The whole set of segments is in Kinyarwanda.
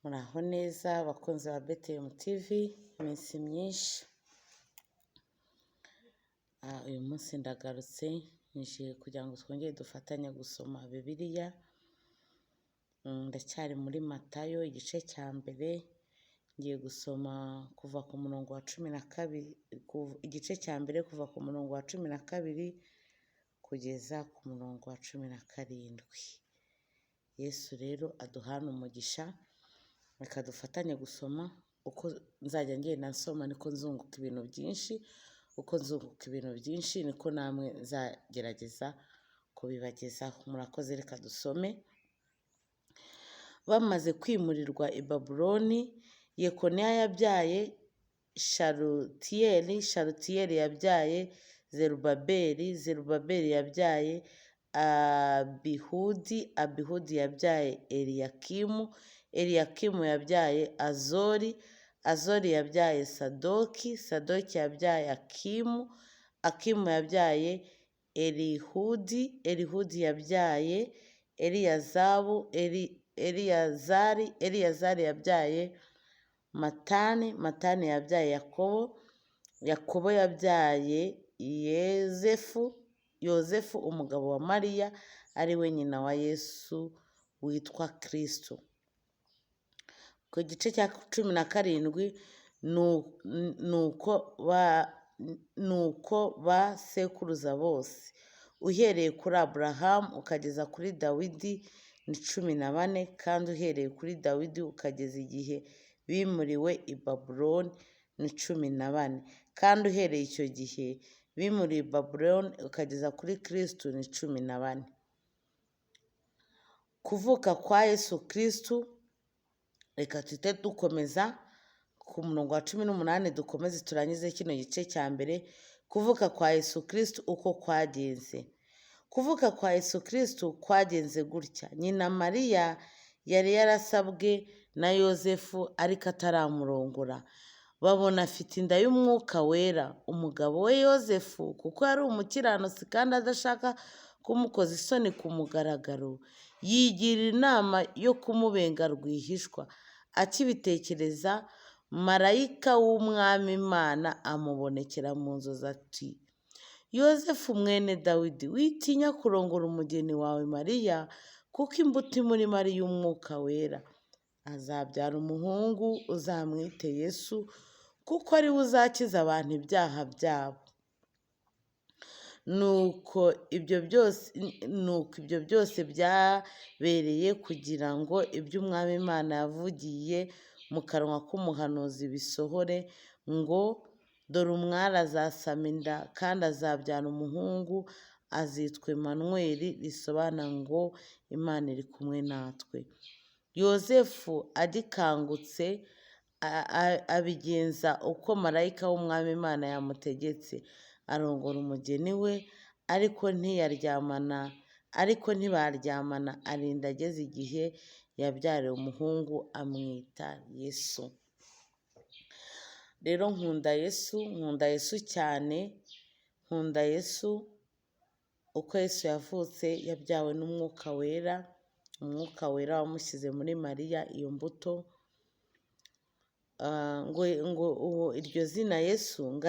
Muraho neza abakunzi ba Matayo TV, iminsi myinshi. Uyu munsi ndagarutse nje kugira ngo twongere dufatanye gusoma Bibiliya. Ndacyari muri Matayo igice cya mbere, ngiye gusoma kuva ku murongo wa 12, igice cya mbere kuva ku murongo wa 12 kugeza ku murongo wa 17. Yesu rero aduhana umugisha, reka dufatanye gusoma. Uko nzajya ngenda nsoma niko nzunguka ibintu byinshi, uko nzunguka ibintu byinshi niko namwe nzagerageza kubibagezaho. Murakoze, reka dusome. Bamaze kwimurirwa i Babuloni, Yekoniya yabyaye Shalutiyeli, Shalutiyeli yabyaye Zerubabeli, Zerubabeli yabyaye Abihudi, Abihudi yabyaye Eliyakimu, Eliyakimu yabyaye Azori, Azori yabyaye Sadoki, Sadoki yabyaye Akimu, Akimu yabyaye Elihudi, Elihudi yabyaye Eliyazabu, Eliyazari, Eliyazari yabyaye Matani, Matani yabyaye Yakobo, Yakobo yabyaye Yozefu, Yozefu umugabo wa Mariya ari we nyina wa Yesu witwa Kristo. Ku gice cya 17 nuko ba sekuruza bose uhereye kuri Aburahamu ukageza kuri Dawidi ni 14, kandi uhereye kuri Dawidi ukageza igihe bimuriwe i Babuloni ni 14, kandi uhereye icyo gihe bimuriwe i Babuloni ukageza kuri Kristo ni 14. Kuvuka kwa Yesu Kristo. Reka tuhite dukomeza ku murongo wa 18, dukomeze turangize kino gice cya mbere. Kuvuka kwa Yesu Kristo uko kwagenze. Kuvuka kwa Yesu Kristo kwagenze gutya: nyina Mariya yari yarasabwe na Yozefu ariko ataramurongora, babona afite inda y'umwuka wera. Umugabo we Yozefu, kuko yari umukiranutsi kandi adashaka kumukoza isoni ku mugaragaro, yigira inama yo kumubenga rwihishwa. Akibitekereza, marayika w'Umwami Imana amubonekera mu nzozi ati: Yozefu mwene Dawidi, witinya kurongora umugeni wawe Mariya, kuko imbuto imuri Mariya y'umwuka wera. Azabyara umuhungu, uzamwite Yesu, kuko ari we uzakiza abantu ibyaha byabo. Nuko ibyo byose byabereye kugira ngo ibyo Umwami Imana yavugiye mu kanwa k'umuhanuzi bisohore, ngo dore umwari azasama inda kandi azabyara umuhungu, azitwa Emanweli, risobanura ngo Imana iri kumwe natwe. Yozefu agikangutse abigenza uko marayika w'Umwami Imana yamutegetse, arongora umugeni we, ariko ntibaryamana arinda ageze igihe yabyariye umuhungu, amwita Yesu. Rero nkunda Yesu cyane, nkunda Yesu uko Yesu yavutse, yabyawe n'umwuka wera. Umwuka wera wamushyize muri Mariya, iyo mbuto. Ngo iryo zina Yesu ngo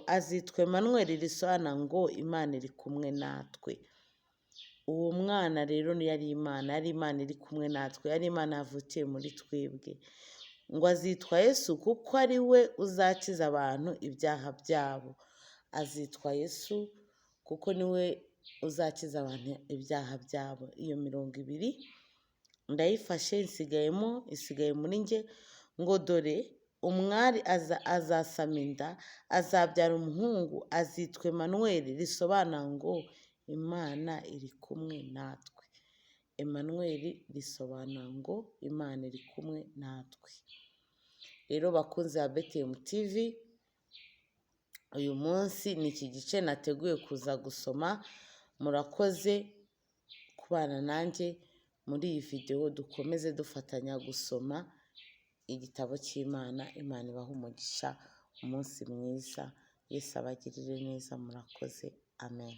azitwa Emanweli, risobanura ngo Imana iri kumwe natwe. Uwo mwana rero yari Imana iri kumwe natwe, yari Imana yavukiye muri twebwe. Ngo azitwa Yesu kuko ari we uzakiza abantu ibyaha byabo. Azitwa Yesu kuko ni we uzakiza abantu ibyaha byabo. Iyo 20 ndayifashe, isigaye muri njye. Ngo dore umwari azasama inda, azabyara umuhungu, azitwa Emanweli, risobanura ngo Imana iri kumwe natwe. Emanweli risobanura ngo Imana iri kumwe natwe. Rero bakunzi ba Matayo TV, uyu munsi ni iki gice nateguye kuza gusoma. Murakoze kubana nanjye muri iyi video. Dukomeze dufatanya gusoma igitabo cy'Imana. Imana ibahe umugisha, umunsi mwiza. Yesu abagirire neza. Murakoze. Amen.